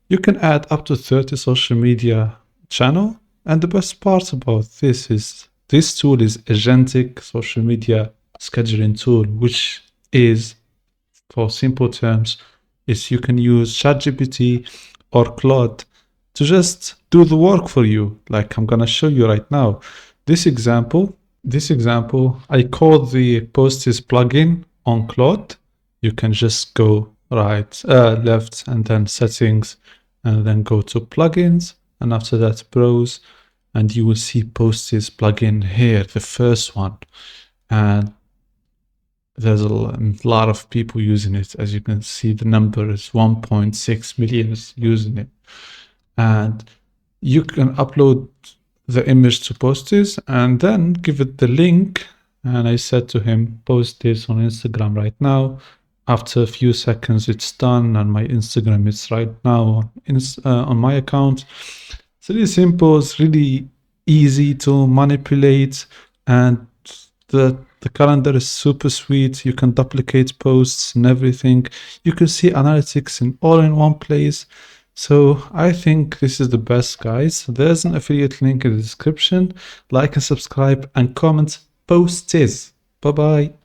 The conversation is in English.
You can add up to 30 social media channel. And the best part about this is this tool is agentic social media scheduling tool, which is, for simple terms, is you can use ChatGPT or Claude to just do the work for you. Like I'm gonna show you right now. This example, I call the Posters plugin on Claude. You can just go right, left, and then settings, and then go to plugins, and after that browse, and you will see Posters plugin here, the first one, and there's a lot of people using it. As you can see, the number is 1.6 million using it, and you can upload the image to Posters and then give it the link. And I said to him, post this on Instagram right now. After a few seconds, it's done, and my Instagram is right now on my account. It's really simple. It's really easy to manipulate, and the calendar is super sweet. You can duplicate posts and everything. You can see analytics all in one place. So I think this is the best, guys. There's an affiliate link in the description. Like and subscribe and comment Posters. Bye bye.